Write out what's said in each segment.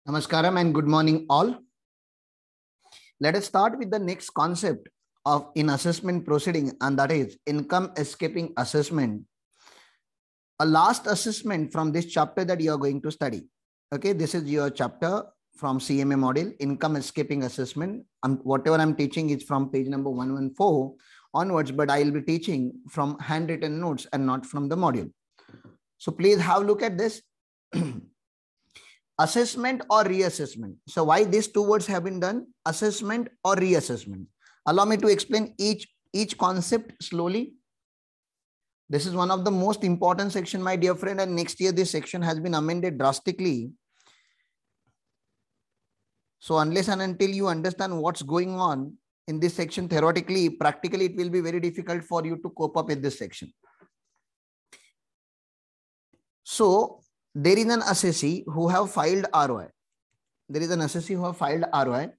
Namaskaram and good morning all. Let us start with the next concept of in assessment proceeding, and that is income escaping assessment. A last assessment from this chapter that you are going to study. Okay, this is your chapter from CMA module, income escaping assessment. Whatever I'm teaching is from page number 114 onwards, but I will be teaching from handwritten notes and not from the module. So please have a look at this. Assessment or reassessment. So why these two words have been done? Assessment or reassessment. Allow me to explain each concept slowly. This is one of the most important section, my dear friend, and next year this section has been amended drastically. So unless and until you understand what's going on in this section theoretically, practically it will be very difficult for you to cope up with this section. So there is an assessee who have filed ROI. There is an assessee who have filed ROI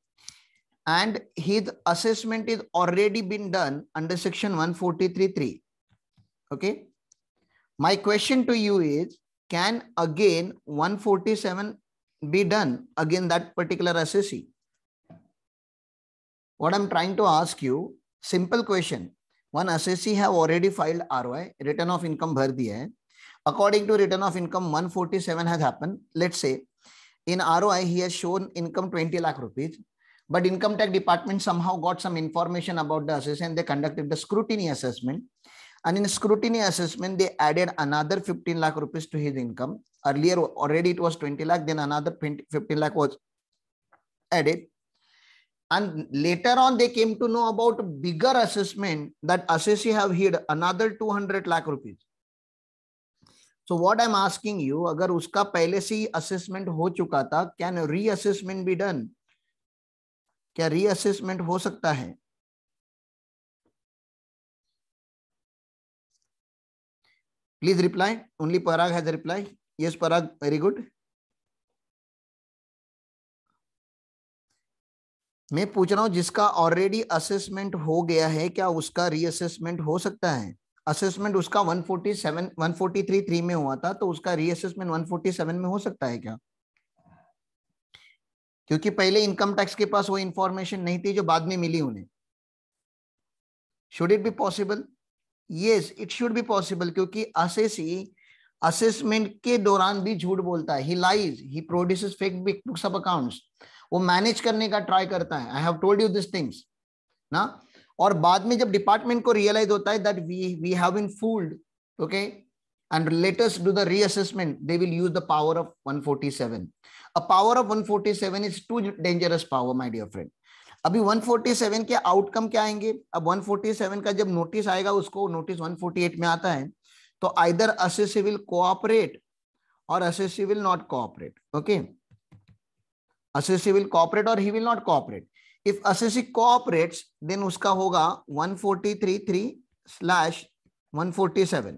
and his assessment is already been done under section 143(3). Okay. My question to you is, can again 147 be done again that particular assessee? What I'm trying to ask you, simple question. One assessee have already filed ROI, return of income bhar diya hai. According to return of income, 147 has happened. Let's say in ROI, he has shown income 20 lakh rupees, but income tax department somehow got some information about the assessee and they conducted the scrutiny assessment. And in scrutiny assessment, they added another 15 lakh rupees to his income. Earlier, already it was 20 lakh, then another 15 lakh was added. And later on, they came to know about bigger assessment that assessee have hid another 200 lakh rupees. So what I'm asking you, अगर उसका पहले से ही assessment हो चुका था, can reassessment be done? क्या reassessment हो सकता है? Please reply. Only Parag has a reply. Yes, Parag, very good. मैं पूछ रहा हूं जिसका ऑलरेडी असेसमेंट हो गया है, क्या उसका रीअसेसमेंट हो सकता है? असेसमेंट उसका 143(3) में हुआ था, तो उसका रीअसेसमेंट 147 में हो सकता है क्या? क्योंकि पहले इनकम टैक्स के पास वो इंफॉर्मेशन नहीं थी जो बाद में मिली उन्हें. Should it be possible? Yes, it should be possible, क्योंकि असेसी असेसमेंट के दौरान भी झूठ बोलता है. ही lies, he produces fake books of accounts. वो मैनेज करने का ट्राई करता है. I have told you this things ना. और बाद में जब डिपार्टमेंट को रियलाइज होता है that we have been fooled, okay, and let us do the reassessment, they will use the power of 147. A power of 147 is too dangerous power, my dear friend. अभी 147 के आउटकम क्या आएंगे? अब 147 का जब नोटिस आएगा, उसको नोटिस 148 में आता है, तो आइदर असेसी विल कोऑपरेट और assessee will not cooperate. Okay, assessee will cooperate or he will not cooperate. If assessee cooperates, then उसका होगा 143(3)/147.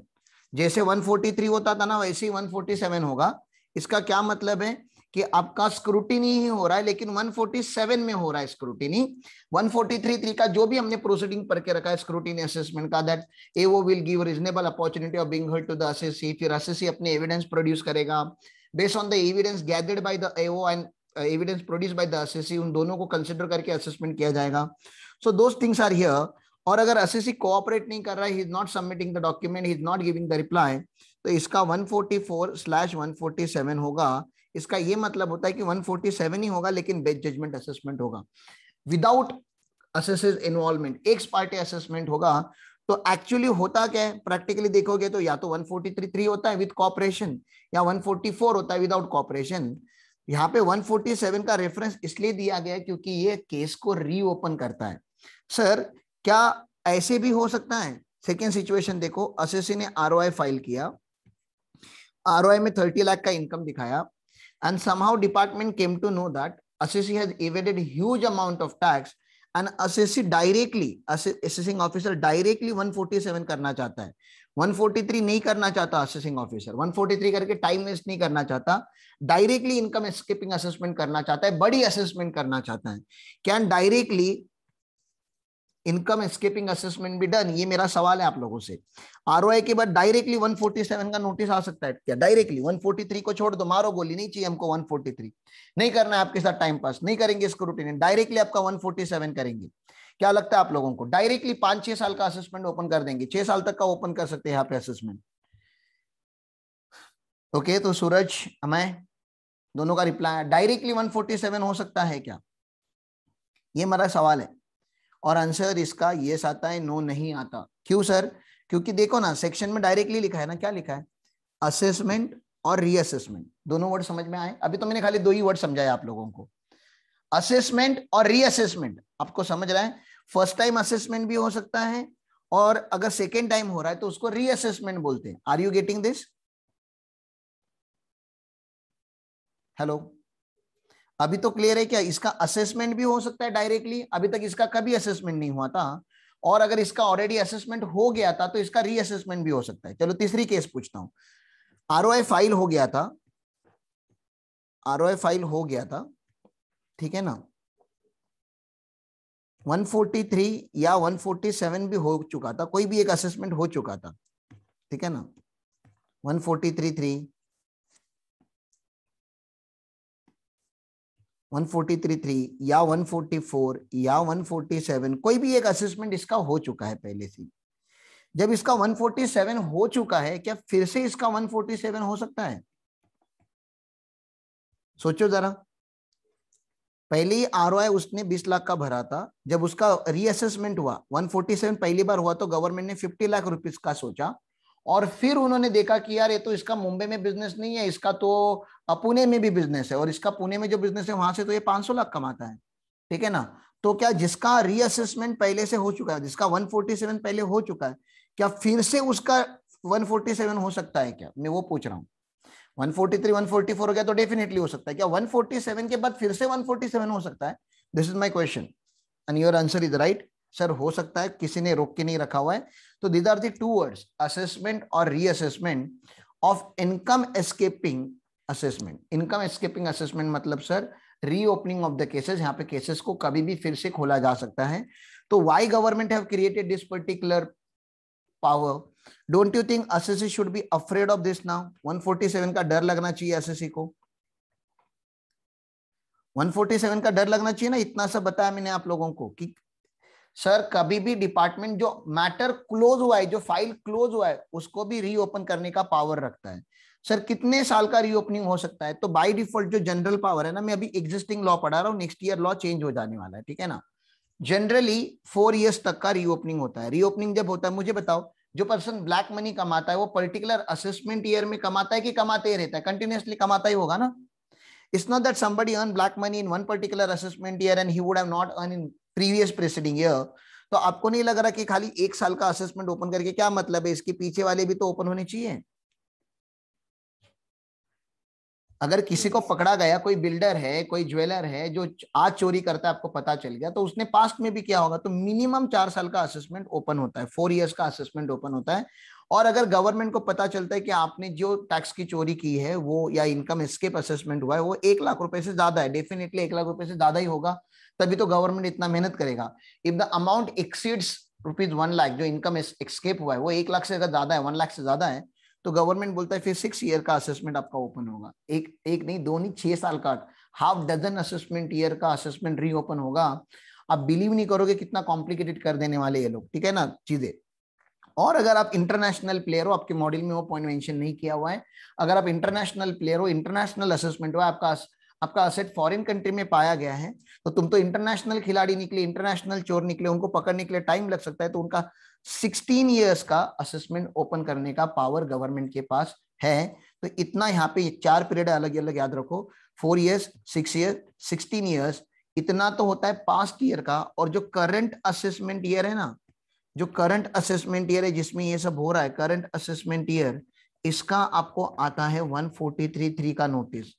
जैसे 143 होता था ना, वैसे ही 147 होगा. इसका क्या मतलब है कि आपका स्क्रूटिनी ही हो रहा है, लेकिन 147 में हो रहा है स्क्रूटिनी. 143(3) का जो भी हमने प्रोसीडिंग पढ़ के रखा है स्क्रूटिनी असेसमेंट का, that AO will give reasonable opportunity of being heard to the assessee. फिर असेसी अपने एविडेंस प्रोड्यूस करेगा. Based on the evidence gathered by the AO and evidence produced by the assessee, उन दोनों को consider करके assessment किया जाएगा. So those things are here. और अगर असेसी कोऑपरेट नहीं कर रहा है, he is not submitting the document, he is not giving the reply, तो इसका 144/147 होगा. इसका ये मतलब होता है कि 147 ही होगा, लेकिन बेस्ट जजमेंट असेसमेंट होगा without assessees involvement. X party assessment होगा. तो एक्चुअली होता क्या है, प्रैक्टिकली देखोगे तो या तो 143(3) होता है विद कॉपरेशन, या 144 होता है विदाउट कॉपरेशन. यहाँ पे 147 का रेफरेंस इसलिए दिया गया है क्योंकि ये केस को रीओपन करता है. सर, क्या ऐसे भी हो सकता है? सेकेंड सिचुएशन देखो, असेसी ने आरओआई फाइल किया, आरओआई में 30 लाख का इनकम दिखाया, and somehow department came to know that assessee has evaded huge amount of tax, and assessee directly, assessing officer directly 147 करना चाहता है. 143 नहीं करना चाहता असेसिंग ऑफिसर. 143 करके टाइम वेस्ट नहीं करना चाहता, डायरेक्टली इनकम एस्केपिंग असेसमेंट करना चाहता है, बड़ी असेसमेंट करना चाहता है. Can directly income escaping assessment भी डन? ये मेरा सवाल है आप लोगों से। आरओआई के बाद डायरेक्टली 147 का नोटिस आ सकता है क्या? डायरेक्टली 143 को छोड़ दो, मारो गोली, नहीं चाहिए हमको 143, नहीं करना है आपके साथ टाइम पास, नहीं करेंगे स्क्रूटिनी, डायरेक्टली आपका 147 करेंगे। क्या लगता है आप लोगों को? डायरेक्टली 5-6 साल का असेसमेंट ओपन कर देंगे, 6 साल तक का ओपन कर सकते हैं यहाँ पे असेसमेंट। ओके, तो सूरज अमय दोनों का रिप्लाई, डायरेक्टली 147 हो सकता है क्या? ये मेरा सवाल है। और आंसर इसका यस आता है, नो नहीं आता। क्यों सर? क्योंकि देखो ना, सेक्शन में डायरेक्टली लिखा है ना, क्या लिखा है? असेसमेंट और रीअसेसमेंट। दोनों वर्ड समझ में आए? अभी तो मैंने खाली 2 ही वर्ड समझाया आप लोगों को, असेसमेंट और रीअसेसमेंट। आपको समझ रहा है? फर्स्ट टाइम असेसमेंट भी हो सकता है, और अगर सेकेंड टाइम हो रहा है तो उसको रीअसेसमेंट बोलते हैं। Are you getting this? Hello, अभी तो क्लियर है क्या? इसका असेसमेंट भी हो सकता है डायरेक्टली, अभी तक इसका कभी असेसमेंट नहीं हुआ था, और अगर इसका ऑलरेडी असेसमेंट हो गया था तो इसका रीअसेसमेंट भी हो सकता है। चलो तीसरी केस पूछता हूं। आरओआई फाइल हो गया था, आरओआई फाइल हो गया था, ठीक है ना, 143 या 147 भी हो चुका था, कोई भी एक असेसमेंट हो चुका था, ठीक है ना, 143(3), 143(3) या 144 या 147, कोई भी एक असेसमेंट इसका हो चुका है पहले से। जब इसका 147 हो चुका है, क्या फिर से इसका 147 हो सकता है? सोचो जरा। पहले ही आरओआई उसने 20 लाख का भरा था, जब उसका रीअसेसमेंट हुआ 147 पहली बार हुआ तो गवर्नमेंट ने 50 लाख रुपीस का सोचा, और फिर उन्होंने देखा कि यार ये तो इसका मुंबई में बिजनेस नहीं है, इसका तो पुणे में भी बिजनेस है, और इसका पुणे में जो बिजनेस है वहां से तो ये 500 लाख कमाता है, ठीक है ना। तो क्या जिसका रीअसेसमेंट पहले से हो चुका है, जिसका 147 पहले हो चुका है, क्या फिर से उसका 147 हो सकता है क्या? मैं वो पूछ रहा हूँ। 143 144 हो गया तो डेफिनेटली हो सकता है। क्या 147 के बाद फिर से 147 हो सकता है? This is my question and your answer is right. Sir हो सकता है, किसी ने रोक के नहीं रखा हुआ है। तो these are the 2 words, assessment और reassessment of income escaping assessment. Income escaping assessment मतलब sir reopening of the cases, यहाँ पे केसेस को कभी भी फिर से खोला जा सकता है। तो why government have created this particular power? Don't you think SSC should be afraid of this now? 147 का डर लगना चाहिए एसएससी को, 147 का डर लगना चाहिए ना। इतना सा बताया मैंने आप लोगों को कि सर कभी भी डिपार्टमेंट जो मैटर क्लोज हुआ है, जो फाइल क्लोज हुआ है, उसको भी रीओपन करने का पावर रखता है। सर कितने साल का रीओपनिंग हो सकता है? तो बाय डिफॉल्ट जो जनरल पावर है ना, मैं अभी एग्जिस्टिंग लॉ पढ़ा रहा हूँ, नेक्स्ट ईयर लॉ चेंज हो जाने वाला है, ठीक है ना। जनरली 4 इयर्स तक का रीओपनिंग होता है। रीओपनिंग जब होता है, मुझे बताओ, जो पर्सन ब्लैक मनी कमाता है वो पर्टिकुलर असेसमेंट ईयर में कमाता है कि कमाते ही रहता है? कंटिन्यूअसली कमाता ही होगा ना। It's not that somebody earned black money in one particular assessment year and he would have not earned in previous preceding year. तो आपको नहीं लग रहा कि खाली 1 साल का असेसमेंट ओपन करके क्या मतलब है? इसके पीछे वाले भी तो ओपन होने चाहिए। अगर किसी को पकड़ा गया, कोई बिल्डर है, कोई ज्वेलर है जो आज चोरी करता है, आपको पता चल गया, तो उसने पास्ट में भी किया होगा, तो मिनिमम 4 साल का असेसमेंट ओपन होता है, 4 इयर्स का असेसमेंट ओपन होता है। और अगर गवर्नमेंट को पता चलता है कि आपने जो टैक्स की चोरी की है वो, या इनकम एस्केप असेसमेंट हुआ है वो 1 लाख रुपए से ज्यादा है, डेफिनेटली 1 लाख रुपए से ज्यादा ही होगा, तभी तो गवर्नमेंट इतना मेहनत करेगा। If the amount exceeds ₹1 lakh, जो इनकम एस्केप हुआ है वो 1 लाख से अगर ज्यादा है, 1 लाख से ज्यादा है, तो गवर्नमेंट बोलता है फिर 6 ईयर का असेसमेंट आपका ओपन होगा। एक नहीं, 2 नहीं, 6 साल का, हाफ डजन असेसमेंट ईयर का असेसमेंट रीओपन होगा। आप बिलीव नहीं करोगे कितना कॉम्प्लिकेटेड कर देने वाले ये लोग, ठीक है ना चीजें। और अगर आप इंटरनेशनल प्लेयर हो, आपके मॉडल में वो पॉइंट मेंशन नहीं किया हुआ है, अगर आप इंटरनेशनल प्लेयर हो, इंटरनेशनल असेसमेंट हुआ, आपका असेट फॉरेन कंट्री में पाया गया है, तो तुम तो इंटरनेशनल खिलाड़ी निकले, इंटरनेशनल चोर निकले, उनको पकड़ने के लिए टाइम लग सकता है, तो उनका 16 इयर्स का असेसमेंट ओपन करने का पावर गवर्नमेंट के पास है। तो इतना यहाँ पे 4 पीरियड अलग अलग याद रखो, 4 इयर्स, 6 ईयर, 16 इयर्स, इतना तो होता है पास्ट ईयर का। और जो करंट असेसमेंट ईयर है ना, जो करंट असेसमेंट ईयर है जिसमें ये सब हो रहा है, करंट असेसमेंट ईयर, इसका आपको आता है 143(3) का नोटिस।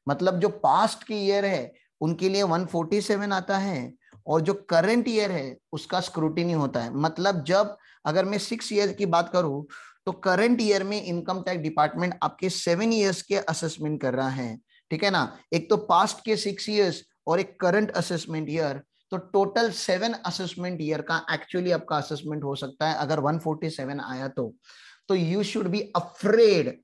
मतलब जो पास्ट की ईयर है उनके लिए 147 आता है, और जो करंट ईयर है उसका स्क्रूटिनी होता है। मतलब जब, अगर मैं 6 ईयर की बात करूं, तो करंट ईयर में इनकम टैक्स डिपार्टमेंट आपके 7 इयर्स के असेसमेंट कर रहा है, ठीक है ना। एक तो पास्ट के 6 इयर्स और एक करंट असेसमेंट ईयर, तो तो टोटल 7 असेसमेंट ईयर का एक्चुअली आपका असेसमेंट हो सकता है अगर 147 आया तो यू शुड बी अफ्रेड,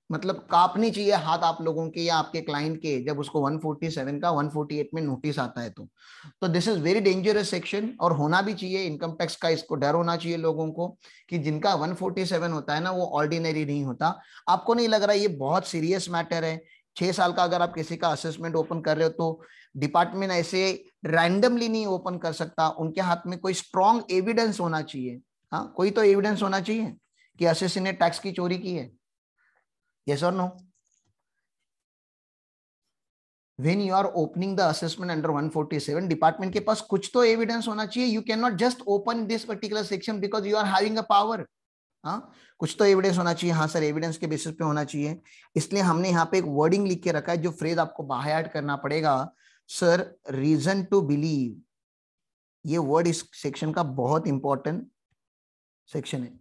मतलब कांपनी चाहिए हाथ आप लोगों के या आपके क्लाइंट के जब उसको 147 का 148 में नोटिस आता है तो this is very dangerous section, और होना भी चाहिए इनकम टैक्स का, इसको डर होना चाहिए लोगों को कि जिनका 147 होता है ना वो ऑर्डिनरी नहीं होता। आपको नहीं लग रहा ये बहुत सीरियस मैटर है? 6 साल का अगर आप किसी का असेसमेंट ओपन कर रहे हो तो डिपार्टमेंट ऐसे रैंडमली नहीं ओपन कर सकता, उनके हाथ में कोई स्ट्रॉन्ग एविडेंस होना चाहिए। हाँ, कोई तो एविडेंस होना चाहिए कि असेसी ने टैक्स की चोरी की है। Yes or no? When you are opening the assessment under 147, department के पास कुछ तो एविडेंस होना चाहिए। You can not just open this particular section because you are having a power. हाँ, कुछ तो एविडेंस होना चाहिए। हाँ सर, एविडेंस के बेसिस पे होना चाहिए, इसलिए हमने यहाँ पे एक वर्डिंग लिख के रखा है जो फ्रेज आपको बाय हार्ट करना पड़ेगा। सर, रीजन टू बिलीव, ये वर्ड इस सेक्शन का बहुत इंपॉर्टेंट सेक्शन है।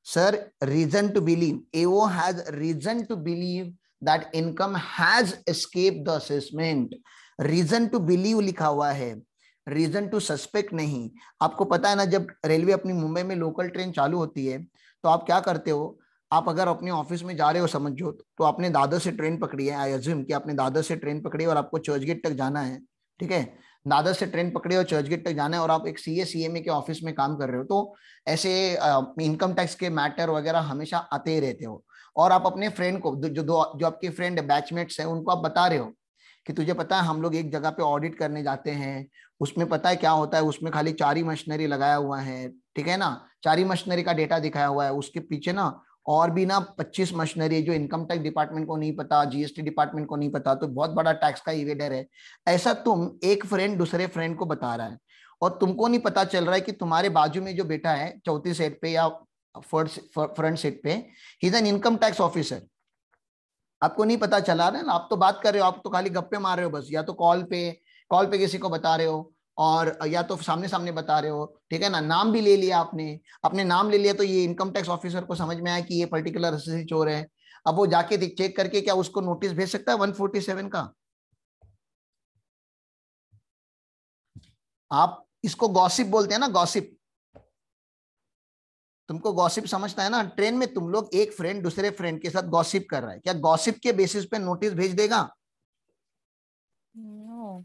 Sir, reason to believe, AO has reason to believe that income has escaped the assessment। Reason to believe लिखा हुआ है, रीजन टू सस्पेक्ट नहीं। आपको पता है ना, जब रेलवे अपनी मुंबई में लोकल ट्रेन चालू होती है तो आप क्या करते हो, आप अगर अपने ऑफिस में जा रहे हो समझो तो आपने दादर से ट्रेन पकड़ी है, आई अज्यूम कि आपने दादर से ट्रेन पकड़ी है और आपको चर्चगेट तक जाना है, ठीक है। दादर से ट्रेन पकड़े और चर्चगेट तक जाना है और आप एक सीए सीएमए के ऑफिस में काम कर रहे हो, तो ऐसे इनकम टैक्स के मैटर वगैरह हमेशा आते ही रहते हो, और आप अपने फ्रेंड को जो आपके फ्रेंड बैचमेट्स हैं उनको आप बता रहे हो कि तुझे पता है हम लोग एक जगह पे ऑडिट करने जाते हैं, उसमें पता है क्या होता है, उसमें खाली 4 ही मशीनरी लगाया हुआ है, ठीक है ना, 4 ही मशीनरी का डेटा दिखाया हुआ है, उसके पीछे ना और भी ना 25 मशीनरी जो इनकम टैक्स डिपार्टमेंट को नहीं पता, जीएसटी डिपार्टमेंट को नहीं पता, तो बहुत बड़ा टैक्स का इवेडर है। ऐसा तुम एक फ्रेंड दूसरे फ्रेंड को बता रहा है और तुमको नहीं पता चल रहा है कि तुम्हारे बाजू में जो बेटा है चौथी सीट पे या फ्रंट सीट पे, he is an income tax officer. आपको नहीं पता चला ना, आप तो बात कर रहे हो, आप तो खाली गप्पे मार रहे हो बस, या तो कॉल पे किसी को बता रहे हो और या तो सामने सामने बता रहे हो, ठीक है ना। नाम भी ले लिया आपने, अपने नाम ले लिया तो ये इनकम टैक्स ऑफिसर को समझ में आया कि ये पर्टिकुलर असेसी चोर है। अब वो जाके चेक करके क्या उसको नोटिस भेज सकता है 147 का? आप इसको गॉसिप बोलते हैं ना, गॉसिप। तुमको गॉसिप समझता है ना, ट्रेन में तुम लोग एक फ्रेंड दूसरे फ्रेंड के साथ गॉसिप कर रहा है, क्या गॉसिप के बेसिस पे नोटिस भेज देगा? No.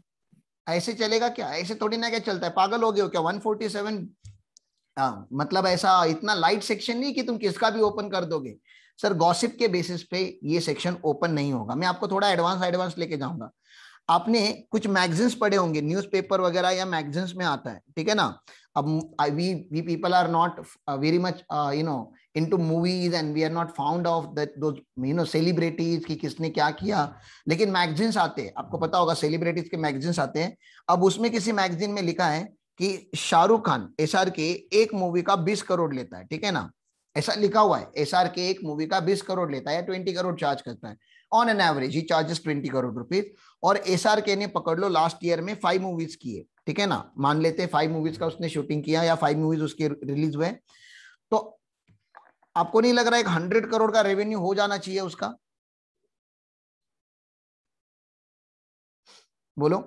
ऐसे चलेगा क्या? ऐसे थोड़ी ना क्या चलता है, पागल हो गए हो क्या? 147 मतलब ऐसा इतना लाइट सेक्शन नहीं कि तुम किसका भी ओपन कर दोगे। सर, गॉसिप के बेसिस पे ये सेक्शन ओपन नहीं होगा। मैं आपको थोड़ा एडवांस लेके जाऊंगा। आपने कुछ मैगजीन्स पढ़े होंगे, न्यूज़पेपर वगैरह या मैगजीन्स में आता है, ठीक है ना। अब we people are not very much into movies and we are not fond of that those celebrities की किसने क्या किया, लेकिन मैगजीन्स आते हैं, आपको पता होगा सेलिब्रिटीज के मैगजीन्स आते हैं। अब उसमें किसी मैगजीन में लिखा है कि शाहरुख खान एसआर के एक मूवी का 20 करोड़ लेता है, ठीक है ना, ऐसा लिखा हुआ है, एसआर के एक मूवी का 20 करोड़ लेता है या 20 करोड़ चार्ज करता है, on an average he charges 20 crore rupees. और एसआरके ने पकड़ लो लास्ट ईयर में 5 मूवीज किए, ठीक है ना, मान लेते 5 मूवीज का उसने शूटिंग किया या 5 मूवीज उसके रिलीज हुए, तो आपको नहीं लग रहा है 100 करोड़ का रेवेन्यू हो जाना चाहिए उसका? बोलो।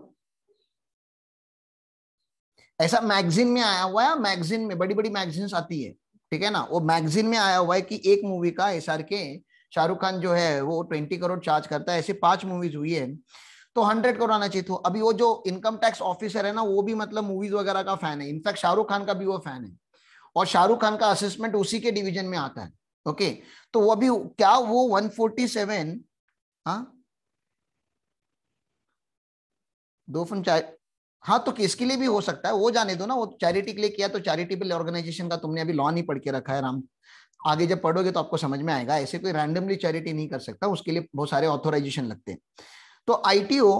ऐसा मैगजीन में आया हुआ है, मैगजीन में बड़ी बड़ी मैगजीन्स आती है, ठीक है ना, वो मैगजीन में आया हुआ है कि एक मूवी का एसआरके शाहरुख खान जो है वो 20 करोड़ चार्ज करता है, ऐसे 5 मूवीज हुई है तो 100 करोड़ आना चाहिए। तो अभी वो जो इनकम टैक्स ऑफिसर है ना वो भी मतलब मूवीज वगैरह का फैन है, इनफैक्ट शाहरुख खान का भी वो फैन है, और शाहरुख खान का असेसमेंट उसी के डिवीजन में आता है। ओके, तो वो अभी क्या वो 147, हाँ, 2 हाँ, तो किसके लिए भी हो सकता है, वो जाने दो ना, वो चैरिटी के लिए किया तो चैरिटेबल ऑर्गेनाइजेशन का तुमने अभी लॉ नहीं पढ़ के रखा है राम, आगे जब पढ़ोगे तो आपको समझ में आएगा, ऐसे कोई रैंडमली चैरिटी नहीं कर सकता, उसके लिए बहुत सारे ऑथोराइजेशन लगते हैं। तो आईटीओ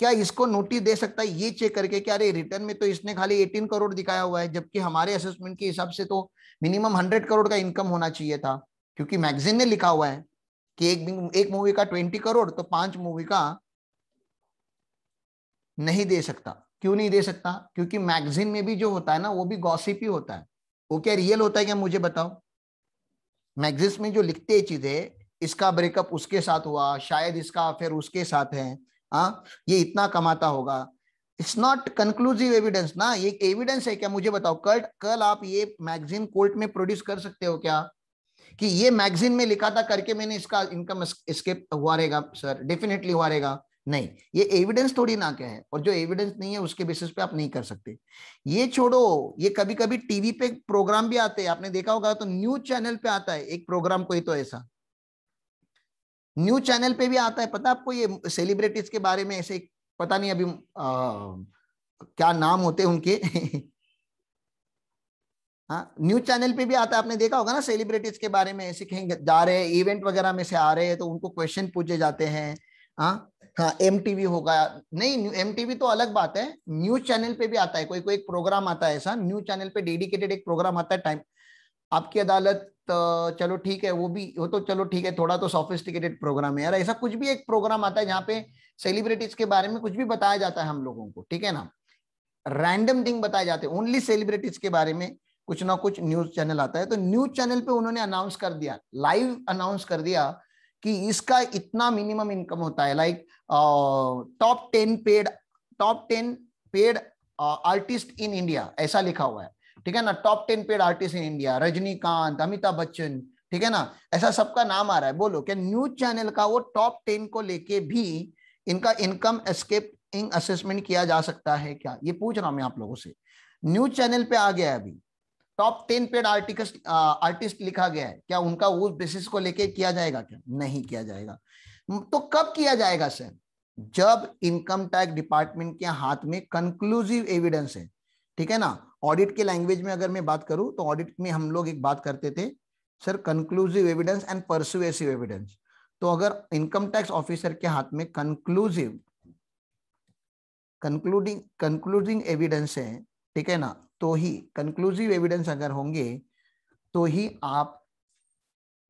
क्या इसको नोटिस दे सकता है ये चेक करके कि अरे रिटर्न में तो इसने खाली 18 करोड़ दिखाया हुआ है, जबकि हमारे असेसमेंट के हिसाब से तो मिनिमम 100 करोड़ का इनकम होना चाहिए था, क्योंकि मैगजीन ने लिखा हुआ है कि एक मूवी का 20 करोड़ तो 5 मूवी का नहीं दे सकता। क्यों नहीं दे सकता? क्योंकि मैगजीन में भी जो होता है ना वो भी गॉसिप ही होता है, वो क्या रियल होता है क्या, मुझे बताओ। मैगजीन्स में जो लिखते हैं चीजें, इसका ब्रेकअप उसके साथ हुआ, शायद इसका अफेयर उसके साथ है, हाँ, ये इतना कमाता होगा, इट्स नॉट कंक्लूसिव एविडेंस ना, ये एविडेंस है क्या? मुझे बताओ, कल आप ये मैगजीन कोर्ट में प्रोड्यूस कर सकते हो क्या कि ये मैगजीन में लिखा था करके मैंने इसका इनकम एस्केप हुआ रहेगा? सर डेफिनेटली हुआ रहेगा नहीं। ये एविडेंस थोड़ी ना क्या है, और जो एविडेंस नहीं है उसके बेसिस पे आप नहीं कर सकते। ये छोड़ो, ये कभी कभी टीवी पे प्रोग्राम भी आते हैं, आपने देखा होगा, तो न्यूज चैनल पे आता है एक प्रोग्राम, कोई तो ऐसा न्यूज चैनल पे भी आता है, पता आपको, ये सेलिब्रिटीज के बारे में ऐसे, पता नहीं अभी क्या नाम होते हैं उनके हाँ, न्यूज चैनल पे भी आता है, आपने देखा होगा ना, सेलिब्रिटीज के बारे में ऐसे कहीं जा रहे हैं, इवेंट वगैरह में से आ रहे हैं तो उनको क्वेश्चन पूछे जाते हैं। हाँ हाँ, एमटीवी होगा, नहीं एमटीवी तो अलग बात है, न्यूज चैनल पे भी आता है, कोई कोई एक प्रोग्राम आता है ऐसा, न्यूज चैनल पे डेडिकेटेड एक प्रोग्राम आता है, टाइम आपकी अदालत, चलो ठीक है, वो तो चलो ठीक है, थोड़ा तो सोफिस्टिकेटेड प्रोग्राम है यार, ऐसा कुछ भी एक प्रोग्राम आता है जहाँ पे सेलिब्रिटीज के बारे में कुछ भी बताया जाता है हम लोगों को, ठीक है ना, रैंडम थिंग बताए जाते हैं ओनली सेलिब्रिटीज के बारे में, कुछ ना कुछ न्यूज चैनल आता है, तो न्यूज चैनल पे उन्होंने अनाउंस कर दिया, लाइव अनाउंस कर दिया कि इसका इतना मिनिमम इनकम होता है, like top 10 paid artist in India, ऐसा लिखा हुआ है, ठीक है ना, top 10 paid artist in India, Rajinikanth, Amitabh Bachchan, ठीक है ना, ऐसा सबका नाम आ रहा है। बोलो क्या न्यूज चैनल का वो टॉप 10 को लेके भी इनका इनकम एस्केप असेसमेंट किया जा सकता है क्या? ये पूछ रहा हूं मैं आप लोगों से। न्यूज चैनल पे आ गया है अभी, टॉप 10 पेड आर्टिस्ट लिखा गया है, क्या उनका उस बेसिस को लेके किया जाएगा क्या? नहीं किया जाएगा। तो कब किया जाएगा सर? जब इनकम टैक्स डिपार्टमेंट के हाथ में कंक्लूसिव एविडेंस है, ठीक है ना। ऑडिट के लैंग्वेज में अगर मैं बात करूं तो ऑडिट में हम लोग एक बात करते थे sir, conclusive evidence and persuasive evidence. तो अगर इनकम टैक्स ऑफिसर के हाथ में कंक्लूडिंग एविडेंस है, ठीक है ना, तो ही कंक्लूसिव एविडेंस अगर होंगे तो ही आप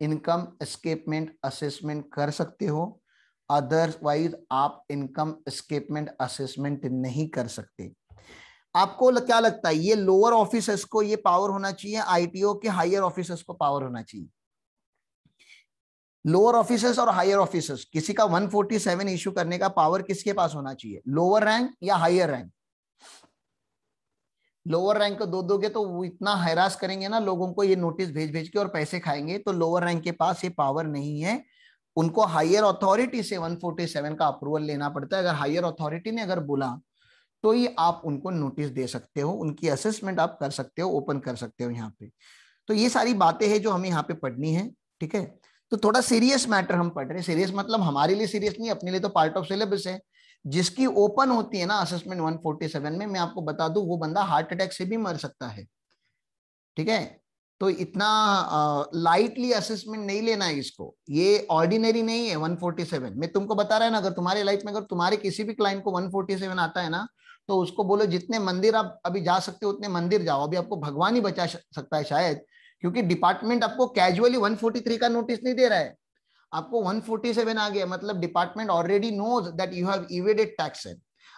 इनकम एस्केपमेंट असेसमेंट कर सकते हो, अदरवाइज आप इनकम एस्केपमेंट असेसमेंट नहीं कर सकते। आपको क्या लगता है, ये लोअर ऑफिसर्स को ये पावर होना चाहिए, आईटीओ के हायर ऑफिसर्स को पावर होना चाहिए? लोअर ऑफिसर्स और हायर ऑफिसर्स, किसी का 147 इश्यू करने का पावर किसके पास होना चाहिए, लोअर रैंक या हायर रैंक? लोअर रैंक को दो दोगे तो वो इतना हैरास करेंगे ना लोगों को, ये नोटिस भेज भेज के, और पैसे खाएंगे, तो लोअर रैंक के पास ये पावर नहीं है, उनको हायर अथॉरिटी से 147 का अप्रूवल लेना पड़ता है। अगर हायर अथॉरिटी ने अगर बोला तो ही आप उनको नोटिस दे सकते हो, उनकी असेसमेंट आप कर सकते हो, ओपन कर सकते हो यहाँ पे। तो ये सारी बातें हैं जो हमें यहाँ पे पढ़नी है, ठीक है। तो थोड़ा सीरियस मैटर हम पढ़ रहे हैं, सीरियस मतलब हमारे लिए सीरियस नहीं, अपने लिए तो पार्ट ऑफ सिलेबस है। जिसकी ओपन होती है ना असेसमेंट 147 में, मैं आपको बता दूं वो बंदा हार्ट अटैक से भी मर सकता है, ठीक है। तो इतना लाइटली असेसमेंट नहीं लेना है इसको, ये ऑर्डिनरी नहीं है 147। मैं तुमको बता रहा है ना, अगर तुम्हारे लाइफ में अगर तुम्हारे किसी भी क्लाइंट को 147 आता है ना, तो उसको बोलो जितने मंदिर आप अभी जा सकते हो उतने मंदिर जाओ, अभी आपको भगवान ही बचा सकता है शायद, क्योंकि डिपार्टमेंट आपको कैजुअली 143 का नोटिस नहीं दे रहा है, आपको 147 आ गया, मतलब department already knows that you have evaded tax.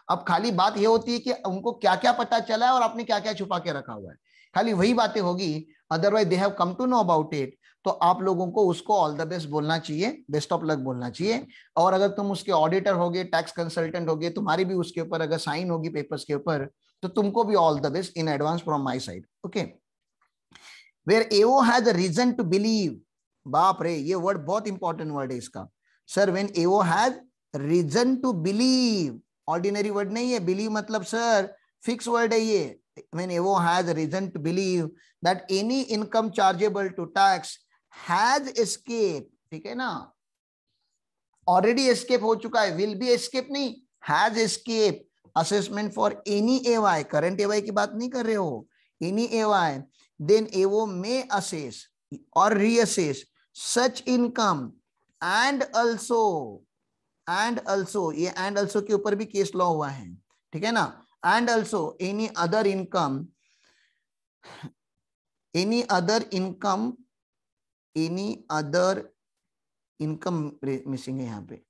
अब खाली बात ये होती है कि उनको क्या क्या पता चला है और आपने क्या क्या छुपा के रखा हुआ है, खाली वही बातें होगी, otherwise they have come to know about it. तो आप लोगों को उसको ऑल द बेस्ट बोलना चाहिए, बेस्ट ऑफ लक बोलना चाहिए। और अगर तुम उसके ऑडिटर होगे, टैक्स कंसल्टेंट होगे, तुम्हारी भी उसके ऊपर अगर साइन होगी पेपर्स के ऊपर, तो तुमको भी all the best in advance from my side, okay. Where AO has a reason to believe, बाप रे ये वर्ड बहुत इंपॉर्टेंट वर्ड है इसका sir, when AO has reason to believe, ordinary word नहीं है, बिलीव मतलब सर फिक्स वर्ड है ये, when AO has reason to believe that any income chargeable to tax has escape, ठीक है ना, ऑलरेडी एस्केप हो चुका है, विल बी एस्केप नहीं, has escape assessment for any AY, current AY की बात नहीं कर रहे हो, any AY, then AO may assess or reassess such income and also ये and also के ऊपर भी केस लॉ हुआ है, ठीक है ना, and also any other income missing है यहाँ पे,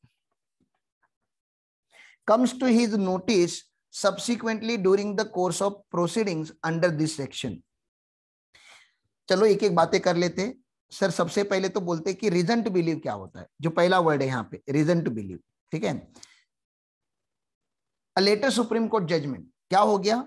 comes to his notice subsequently during the course of proceedings under this section। चलो एक एक बातें कर लेते हैं सर। सबसे पहले तो बोलते हैं कि रीजन टू बिलीव क्या होता है, जो पहला वर्ड है यहाँ पे रीजन टू बिलीव, ठीक है। A letter supreme court judgement, क्या हो गया,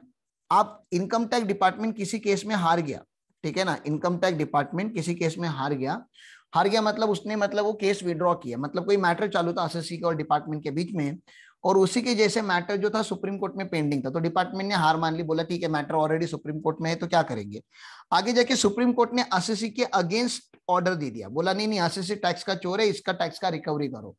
आप इनकम टैक्स डिपार्टमेंट किसी केस में हार गया, ठीक है ना, इनकम टैक्स डिपार्टमेंट किसी केस में हार गया, हार गया मतलब उसने मतलब वो केस विड्रॉ किया, मतलब कोई मैटर चालू था एसएससी के और डिपार्टमेंट के बीच में, और उसी के जैसे मैटर जो था सुप्रीम कोर्ट में पेंडिंग था, तो डिपार्टमेंट ने हार मान ली, बोला ठीक है मैटर ऑलरेडी सुप्रीम कोर्ट में है तो क्या करेंगे, आगे जाके सुप्रीम कोर्ट ने एसएससी के अगेंस्ट ऑर्डर दे दिया, बोला नहीं नहीं एसएससी टैक्स का चोर है, इसका टैक्स का रिकवरी करो।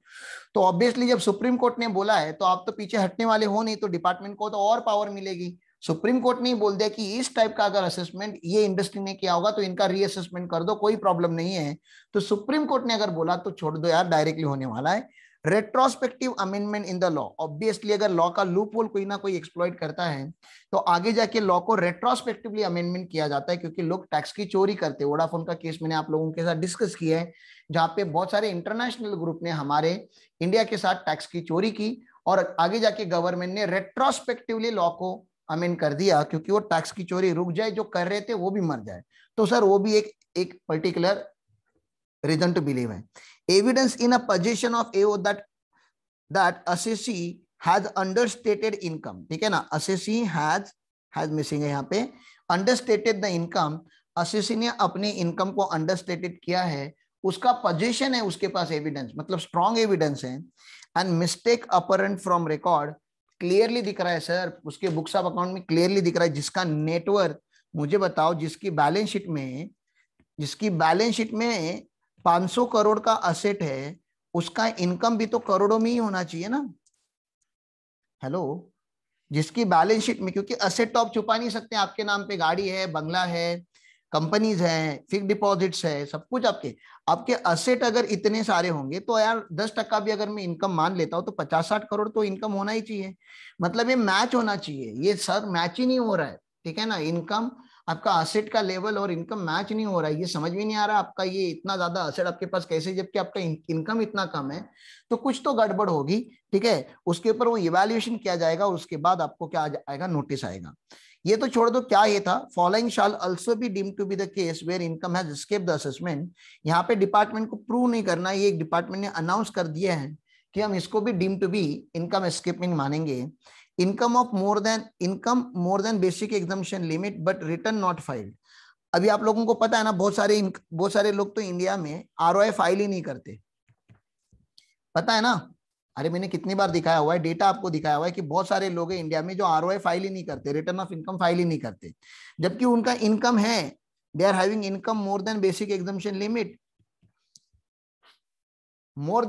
तो ऑब्वियसली जब सुप्रीम कोर्ट ने बोला है तो आप तो पीछे हटने वाले हो नहीं, तो डिपार्टमेंट को तो और पावर मिलेगी। सुप्रीम कोर्ट ने बोल दिया कि इस टाइप का अगर असेसमेंट ये इंडस्ट्री ने किया होगा तो इनका रीअसेसमेंट कर दो, कोई प्रॉब्लम नहीं है। तो सुप्रीम कोर्ट ने अगर बोला तो छोड़ दो यार, डायरेक्टली होने वाला है retrospective amendment in the law. Obviously अगर लॉ का लूप होल कोई ना कोई एक्सप्लॉइट करता है तो आगे जाके लॉ को रेट्रोस्पेक्टिवली अमेंडमेंट किया जाता है, क्योंकि लोग टैक्स की चोरी करते हैं। वोडाफोन का केस मैंने आप लोगों के साथ डिस्कस किया है, जहां पे बहुत सारे इंटरनेशनल ग्रुप ने हमारे इंडिया के साथ टैक्स की चोरी की और आगे जाके गवर्नमेंट ने रेट्रोस्पेक्टिवली लॉ को अमेंड कर दिया, क्योंकि वो टैक्स की चोरी रुक जाए, जो कर रहे थे वो भी मर जाए। तो सर वो भी एक पर्टिकुलर रीजन टू बिलीव है। Evidence in a position of AO that assessee has understated income, ठीक है ना, असेसी हैज मिसिंग है यहाँ पे, अंडरस्टेटेड द इनकम, असेसी ने अपनी इनकम को अंडरस्टेटेड किया है, उसका पोजीशन है, उसके पास एविडेंस मतलब स्ट्रॉन्ग एविडेंस है, and mistake apparent from record, clearly दिख रहा है सर, उसके बुक्स ऑफ अकाउंट में क्लियरली दिख रहा है, जिसका नेटवर्थ मुझे बताओ, जिसकी बैलेंस शीट में 500 करोड़ का असेट है, उसका इनकम भी तो करोड़ों में ही होना चाहिए ना। हेलो, जिसकी बैलेंस शीट में, क्योंकि असेट तो आप छुपा नहीं सकते, आपके नाम पे गाड़ी है, बंगला है, कंपनीज है, फिक्स डिपॉजिट्स है, सब कुछ आपके असेट अगर इतने सारे होंगे तो यार 10% भी अगर मैं इनकम मान लेता हूं तो 50-60 करोड़ तो इनकम होना ही चाहिए। मतलब ये मैच होना चाहिए, ये सर मैच ही नहीं हो रहा है, ठीक है ना, इनकम आपका असेट का लेवल और इनकम मैच नहीं हो रहा है, ये समझ में नहीं आ रहा आपका ये इतना ज्यादा असेट आपके पास कैसे, जबकि आपका इनकम इतना कम है, तो कुछ तो गड़बड़ होगी, ठीक है। उसके ऊपर वो इवैल्यूएशन किया जाएगा और उसके बाद आपको क्या आएगा, नोटिस आएगा। ये तो छोड़ दो, क्या ये था, following shall also be deemed to be the case where income has escaped the assessment. यहाँ पे डिपार्टमेंट को प्रूव नहीं करना, ये एक डिपार्टमेंट ने अनाउंस कर दिया है कि हम इसको भी deemed to be income escaping मानेंगे। Income more than basic exemption limit but return not filed. अभी आप लोगों को पता है ना, बहुत सारे लोग तो इंडिया में आरओआई फाइल ही नहीं करते, पता है ना। अरे मैंने कितनी बार दिखाया हुआ है, डेटा आपको दिखाया हुआ है कि बहुत सारे लोग हैं इंडिया में जो आरओआई फाइल ही नहीं करते, रिटर्न ऑफ इनकम फाइल ही नहीं करते, जबकि उनका इनकम है, they are having income more than basic exemption limit, more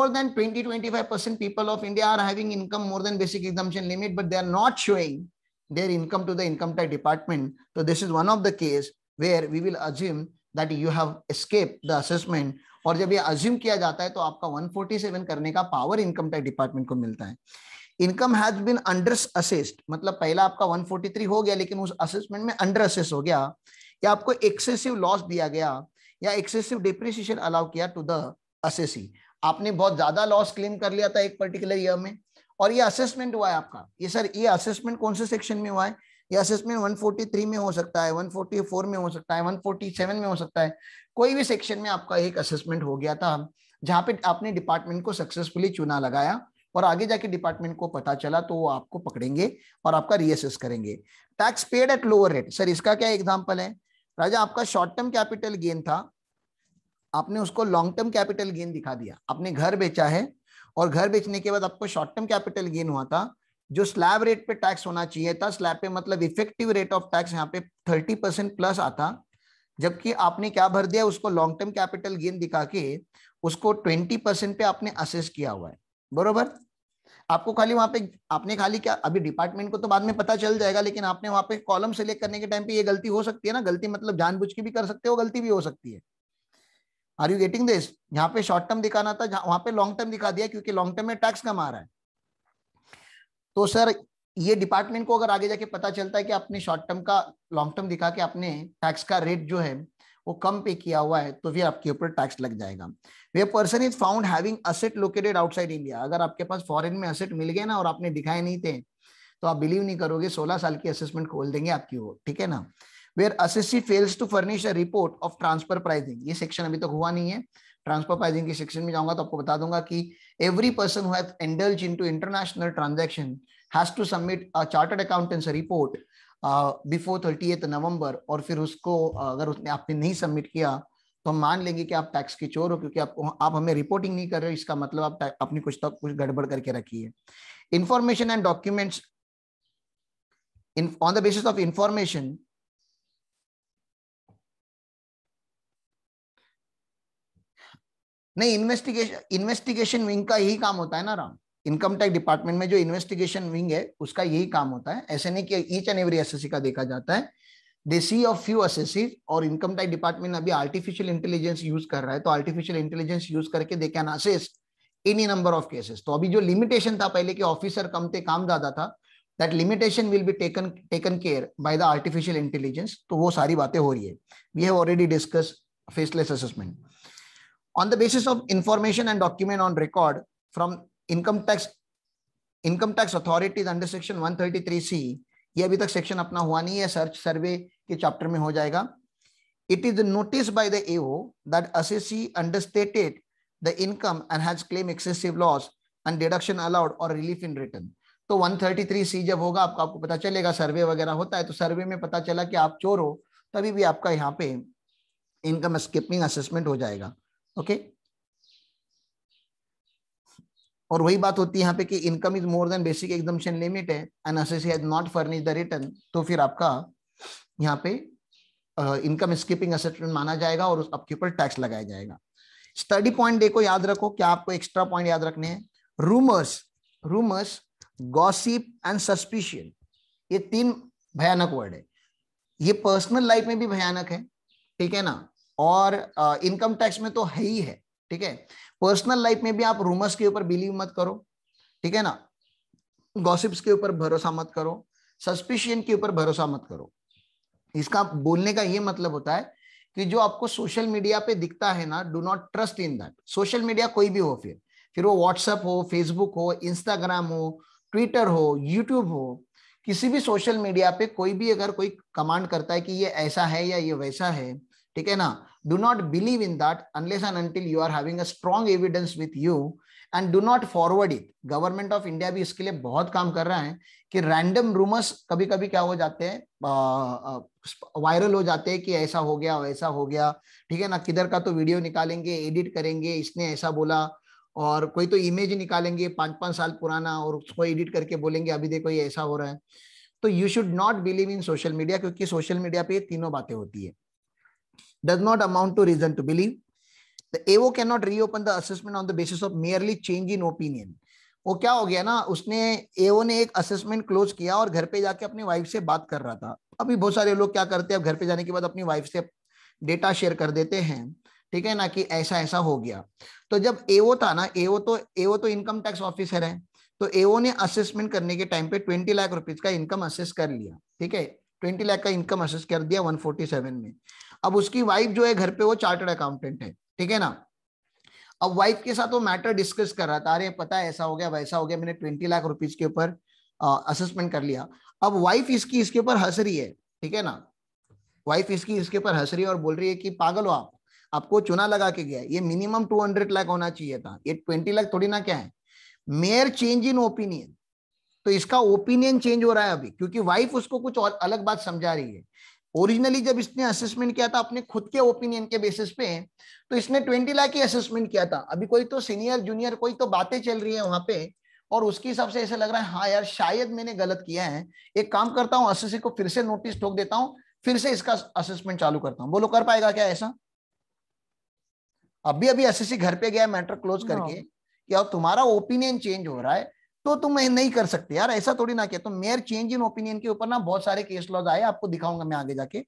than 20-25% people of India are having income more than basic exemption limit, but they are not showing their income to the income tax department. So this is one of the case where we will assume that you have escaped the assessment, और जब ये assume किया जाता है तो आपका 147 करने का पावर इनकम टैक्स डिपार्टमेंट को मिलता है। Income has been under assessed, मतलब पहला आपका 143 हो गया लेकिन उस असेसमेंट में अंडर असेस हो गया, या आपको एक्सेसिव लॉस दिया गया या एक्सेसिव डिप्रिसिएशन अलाउ किया टू द असेसी, आपने बहुत ज्यादा लॉस क्लेम कर लिया था एक पर्टिकुलर ईयर में, और ये असेसमेंट हुआ है आपका। ये सर ये असेसमेंट कौन से सेक्शन में हुआ है, ये असेसमेंट 143 में हो सकता है, 144 में हो सकता है, 147 में हो सकता है, कोई भी सेक्शन में आपका एक असेसमेंट हो गया था जहां पे आपने डिपार्टमेंट को सक्सेसफुली चुना लगाया, और आगे जाके डिपार्टमेंट को पता चला तो वो आपको पकड़ेंगे और आपका रीअसेस करेंगे। Tax paid at lower rate, sir इसका क्या एग्जांपल है राजा, आपका शॉर्ट टर्म कैपिटल गेन था, आपने उसको लॉन्ग टर्म कैपिटल गेन दिखा दिया, आपने घर बेचा है और घर बेचने के बाद आपको शॉर्ट टर्म कैपिटल गेन हुआ था, जो स्लैब रेट पे टैक्स होना चाहिए था, स्लैब पे मतलब इफेक्टिव रेट ऑफ टैक्स यहाँ पे 30% प्लस आता, जबकि आपने क्या भर दिया, उसको लॉन्ग टर्म कैपिटल गेन दिखा के उसको 20% पे आपने असेस किया हुआ है, बरोबर। आपको खाली वहां पे आपने खाली क्या, अभी डिपार्टमेंट को तो बाद में पता चल जाएगा, लेकिन आपने वहां पे कॉलम सेलेक्ट करने के टाइम पे ये गलती हो सकती है ना, गलती मतलब जानबूझ के भी कर सकते हो, गलती भी हो सकती है। आर यू गेटिंग दिस, यहाँ पे शॉर्ट टर्म दिखाना था, वहां पे लॉन्ग टर्म दिखा दिया, क्योंकि लॉन्ग टर्म में टैक्स कम आ रहा है। तो सर ये डिपार्टमेंट को अगर आगे जाके पता चलता है कि आपने शॉर्ट टर्म का लॉन्ग टर्म दिखा के आपने टैक्स का रेट जो है वो कम पे किया हुआ है, तो फिर आपके ऊपर टैक्स लग जाएगा। वे person is found having asset located outside India, अगर आपके पास फॉरेन में असेट मिल गए ना और आपने दिखाए नहीं थे तो आप बिलीव नहीं करोगे, 16 साल की असेसमेंट खोल देंगे आपकी वो, ठीक है ना। Where assessee fails to furnish a report of transfer pricing, ये सेक्शन अभी तक हुआ नहीं है, ट्रांसफर प्राइसिंग की सेक्शन में जाऊंगा तो आपको बता दूंगा कि every person who has indulge into international transaction has to submit a chartered accountant's report before 30th November, और फिर उसको अगर उसने आपने नहीं सबमिट किया तो हम मान लेंगे कि आप टैक्स की चोर हो, क्योंकि आप हमें रिपोर्टिंग नहीं कर रहे हो, इसका मतलब आप अपनी कुछ तो कुछ गड़बड़ करके रखी है। Information and documents on the basis of information, नहीं, इन्वेस्टिगेशन विंग का यही काम होता है ना राम। इनकम टैक्स डिपार्टमेंट में जो इन्वेस्टिगेशन विंग है उसका यही काम होता है। ऐसे नहीं कि ईच एंड एवरी एसएससी का देखा जाता है, दे सी ऑफ फ्यू एसएससी। और इनकम टैक्स डिपार्टमेंट अभी आर्टिफिशियल इंटेलिजेंस यूज कर रहा है, तो आर्टिफिशियल इंटेलिजेंस यूज करके they can assess any number of cases. तो अभी जो लिमिटेशन था पहले कि ऑफिसर कम थे काम ज्यादा था, that limitation will be taken care by the artificial intelligence. तो वो सारी बातें हो रही है। We have already discuss faceless assessment on the basis of information and document on record from income tax authorities under section 133C। ये अभी तक सेक्शन अपना हुआ नहीं है, सर्च सर्वे के चैप्टर में हो जाएगा। It is noticed by the AO that assessee understated the income and has claimed excessive loss and deduction allowed or relief in written। तो 133C जब होगा आपको पता चलेगा, सर्वे वगैरह होता है तो सर्वे में पता चला कि आप चोर हो, तभी भी आपका यहाँ पे इनकम स्किपिंग असेसमेंट हो जाएगा। ओके और वही बात होती है यहाँ पे कि income is more than basic exemption limit है and assessee has not furnish the return, तो फिर आपका यहाँ पे इनकम स्किपिंग असेसमेंट माना जाएगा और आपके ऊपर टैक्स लगाया जाएगा। स्टडी पॉइंट देखो, याद रखो, क्या आपको एक्स्ट्रा पॉइंट याद रखने हैं। रूमर्स, गॉसिप एंड सस्पिशियन, ये तीन भयानक वर्ड है। ये पर्सनल लाइफ में भी भयानक है, ठीक है ना, और इनकम टैक्स में तो है ही है, ठीक है। पर्सनल लाइफ में भी आप रूमर्स के ऊपर बिलीव मत करो, ठीक है ना, गॉसिप्स के ऊपर भरोसा मत करो, सस्पिशियन के ऊपर भरोसा मत करो। इसका बोलने का ये मतलब होता है कि जो आपको सोशल मीडिया पे दिखता है ना, do not trust in that. Social media कोई भी हो, फिर वो व्हाट्सएप हो, फेसबुक हो, इंस्टाग्राम हो, ट्विटर हो, यूट्यूब हो, किसी भी सोशल मीडिया पे कोई भी अगर कोई कमांड करता है कि ये ऐसा है या ये वैसा है, ठीक है ना, do not believe in that unless and until you are having a strong evidence with you and do not forward it। Government of India भी इसके लिए बहुत काम कर रहा है कि रैंडम रूमर्स कभी कभी क्या हो जाते हैं, वायरल हो जाते हैं कि ऐसा हो गया वैसा हो गया, ठीक है ना। किधर का तो वीडियो निकालेंगे, एडिट करेंगे, इसने ऐसा बोला, और कोई तो इमेज निकालेंगे 5-5 साल पुराना और उसको एडिट करके बोलेंगे अभी देखो ये ऐसा हो रहा है। तो you should not believe in social media, क्योंकि सोशल मीडिया पे ये तीनों बातें होती है। does not amount to reason to believe। The AO cannot reopen the assessment on the basis of merely change in opinion। वो क्या हो गया ना, उसने AO ने एक असेसमेंट क्लोज किया और घर पे जाके अपनी वाइफ से बात कर रहा था। अभी बहुत सारे लोग क्या करते हैं, अब घर पे जाने के बाद अपनी वाइफ से डेटा शेयर कर देते हैं, ठीक है ना, कि ऐसा ऐसा हो गया। तो जब AO था ना, AO तो इनकम टैक्स ऑफिसर है, तो AO ने असेसमेंट करने के टाइम पे 20 लाख रुपीज का इनकम असेस कर लिया, ठीक है, 20 लाख का इनकम असेस कर दिया 147 में। अब उसकी वाइफ जो है घर पे वो चार्टर्ड अकाउंटेंट है, ठीक है ना। अब वाइफ के साथ वो मैटर डिस्कस कर रहा था, अरे पता है ऐसा हो गया वैसा हो गया, मैंने 20 लाख रुपीज के ऊपर असेसमेंट कर लिया। अब वाइफ इसके ऊपर हंस रही है, ठीक है ना, वाइफ इसके ऊपर हंस रही है और बोल रही है कि पागल हो आप, आपको चुना लगा के गया, ये मिनिमम 200 लाख होना चाहिए था, ये 20 लाख थोड़ी ना क्या है, मेयर चेंज इन ओपिनियन। तो इसका ओपिनियन चेंज हो रहा है अभी, क्योंकि वाइफ उसको कुछ और अलग बात समझा रही है। ओरिजिनली जब इसने असेसमेंट किया था अपने खुद के ओपिनियन के बेसिस पे, तो इसने 20 लाख की असेसमेंट किया था। अभी कोई तो सीनियर जूनियर कोई तो बातें चल रही है वहां पे, और उसके हिसाब से ऐसा लग रहा है हाँ यार शायद मैंने गलत किया है, एक काम करता हूँ एसएससी को फिर से नोटिस ठोक देता हूँ, फिर से इसका असेसमेंट चालू करता हूँ। बोलो कर पाएगा क्या ऐसा? अभी अभी एसएससी घर पे गया मैटर क्लोज करके, या तुम्हारा ओपिनियन चेंज हो रहा है तो तुम नहीं कर सकते यार, ऐसा थोड़ी ना किया। तो मेयर चेंज इन ओपिनियन के ऊपर ना बहुत सारे केस लॉज आए, आपको दिखाऊंगा मैं आगे जाके।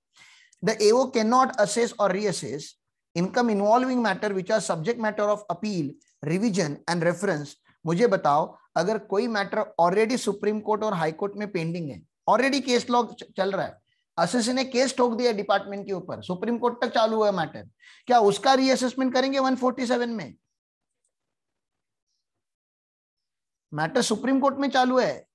The AO can not assess और reassess income involving matter which are subject matter of appeal, revision and reference. मुझे बताओ, अगर कोई मैटर ऑलरेडी सुप्रीम कोर्ट और हाई कोर्ट में पेंडिंग है, ऑलरेडी केस लॉ चल रहा है, एसएससी ने केस ठोक दिया डिपार्टमेंट के ऊपर, सुप्रीम कोर्ट तक चालू हुआ मैटर, क्या उसका रीअसेसमेंट करेंगे 147 में? मैटर सुप्रीम कोर्ट में चालू है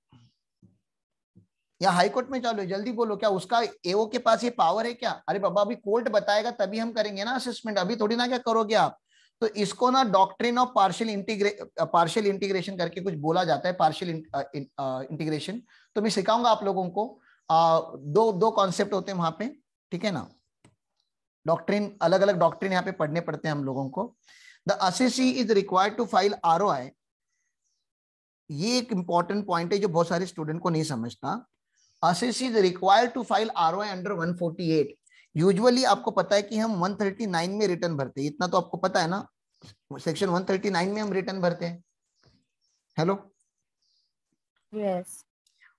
या हाई कोर्ट में चालू है, जल्दी बोलो, क्या उसका AO के पास ये पावर है क्या? अरे बाबा अभी कोर्ट बताएगा तभी हम करेंगे ना असेसमेंट, अभी थोड़ी ना क्या करोगे आप। तो इसको ना डॉक्ट्रिन ऑफ पार्शियल इंटीग्रेशन करके कुछ बोला जाता है, पार्शियल इंटीग्रेशन। तो मैं सिखाऊंगा आप लोगों को। दो दो कॉन्सेप्ट होते हैं वहां पे, ठीक है ना। डॉक्ट्रिन, अलग अलग डॉक्ट्रिन यहाँ पे पढ़ने पड़ते हैं हम लोगों को। The assessee is required to file ROI. ये एक इंपॉर्टेंट पॉइंट है जो बहुत सारे स्टूडेंट को नहीं समझता। Assessee is required to file ROI under 148। Usually आपको पता है कि हम 139 में रिटर्न भरते हैं, इतना तो आपको पता है ना। सेक्शन 139 में हम रिटर्न भरते हैं। Hello, yes.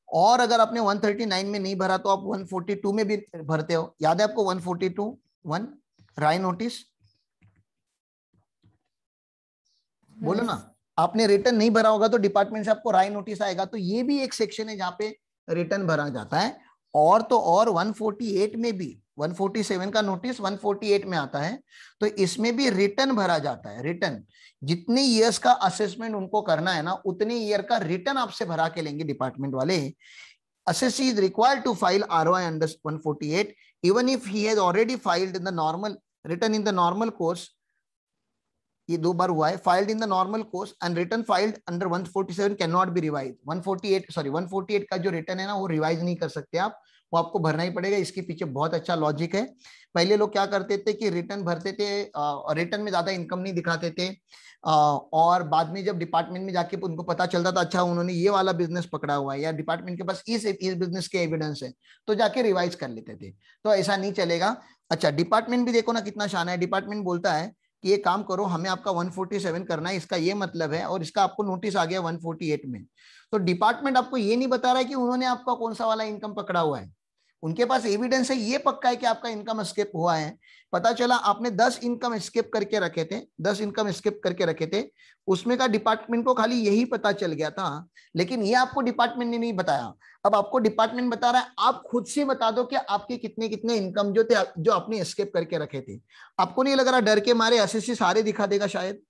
और अगर आपने 139 में नहीं भरा तो आप 142 में भी भरते हो। याद है आपको 142(1) राय नोटिस? बोलो ना। आपने रिटर्न नहीं भरा होगा तो डिपार्टमेंट से आपको राय नोटिस आएगा। तो ये भी एक सेक्शन है जहां पे रिटर्न भरा जाता है। और तो और 148 में भी, 147 का नोटिस 148 में आता है, तो इसमें भी रिटर्न भरा जाता है। रिटर्न, जितने ईयर्स का असेसमेंट उनको करना है ना, उतने ईयर का रिटर्न आपसे भरा के लेंगे डिपार्टमेंट वाले। Assessee is required to file ROI under 148 even if he has already filed in the normal, written in the normal course. ये दो बार हुआ है, filed in the normal course and written filed under 147 cannot be revised. 148 का जो return है ना वो revise नहीं कर सकते आप, वो आपको भरना ही पड़ेगा। इसके पीछे बहुत अच्छा लॉजिक है। पहले लोग क्या करते थे कि रिटर्न भरते थे, रिटर्न में ज्यादा इनकम नहीं दिखाते थे, और बाद में जब डिपार्टमेंट में जाके उनको पता चलता था अच्छा उन्होंने ये वाला बिजनेस पकड़ा हुआ है या डिपार्टमेंट के पास इस बिजनेस के एविडेंस है, तो जाके रिवाइज कर लेते थे। तो ऐसा नहीं चलेगा। अच्छा, डिपार्टमेंट भी देखो ना कितना शान है। डिपार्टमेंट बोलता है कि ये काम करो, हमें आपका 147 करना है, इसका ये मतलब है, और इसका आपको नोटिस आ गया 148 में। तो डिपार्टमेंट आपको ये नहीं बता रहा है कि उन्होंने आपका कौन सा वाला इनकम पकड़ा हुआ है। उनके पास एविडेंस है, ये पक्का है कि आपका इनकम स्किप हुआ है। पता चला आपने 10 इनकम स्किप करके रखे थे, 10 इनकम स्किप करके रखे थे, उसमें का डिपार्टमेंट को खाली यही पता चल गया था, लेकिन ये आपको डिपार्टमेंट ने नहीं बताया। अब आपको डिपार्टमेंट बता रहा है, आप खुद से बता दो कि आपके कितने कितने इनकम जो थे, जो आपने स्किप करके रखे थे। आपको नहीं लग रहा डर के मारे एसएससी सारे दिखा देगा शायद?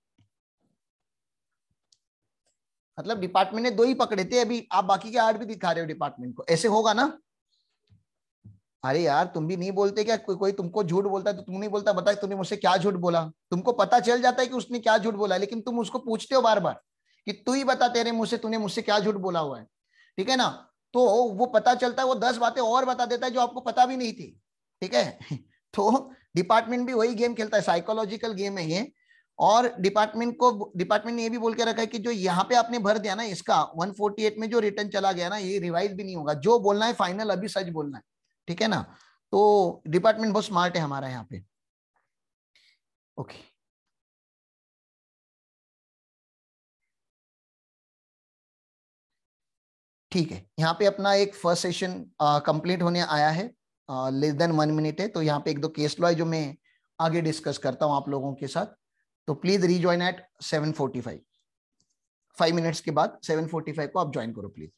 मतलब डिपार्टमेंट ने 2 ही पकड़े थे, अभी आप बाकी के 8 भी दिखा रहे हो डिपार्टमेंट को, ऐसे होगा ना? अरे यार, तुम भी नहीं बोलते क्या? कोई तुमको झूठ बोलता है तो तुम नहीं बोलता, बता तूने मुझसे क्या झूठ बोला? तुमको पता चल जाता है कि उसने क्या झूठ बोला, लेकिन तुम उसको पूछते हो बार बार कि तू ही बता, तेरे मुंह से तूने मुझसे क्या झूठ बोला हुआ है, ठीक है ना। तो वो पता चलता है, वो 10 बातें और बता देता है जो आपको पता भी नहीं थी, ठीक है। तो डिपार्टमेंट भी वही गेम खेलता है, साइकोलॉजिकल गेम है ये। और डिपार्टमेंट ने ये भी बोल के रखा है कि जो यहाँ पे आपने भर दिया ना, इसका 148 में जो रिटर्न चला गया ना, ये रिवाइज भी नहीं होगा, जो बोलना है फाइनल अभी सच बोलना है, ठीक है ना। तो डिपार्टमेंट बहुत स्मार्ट है हमारा यहाँ पे। ओके, ठीक है। यहाँ पे अपना एक फर्स्ट सेशन कंप्लीट होने आया है, लेस देन 1 मिनट है। तो यहाँ पे एक दो केस लॉ है जो मैं आगे डिस्कस करता हूँ आप लोगों के साथ। तो प्लीज रीजॉइन एट 7:45, 5 मिनट्स के बाद 7:45 को आप ज्वाइन करो प्लीज।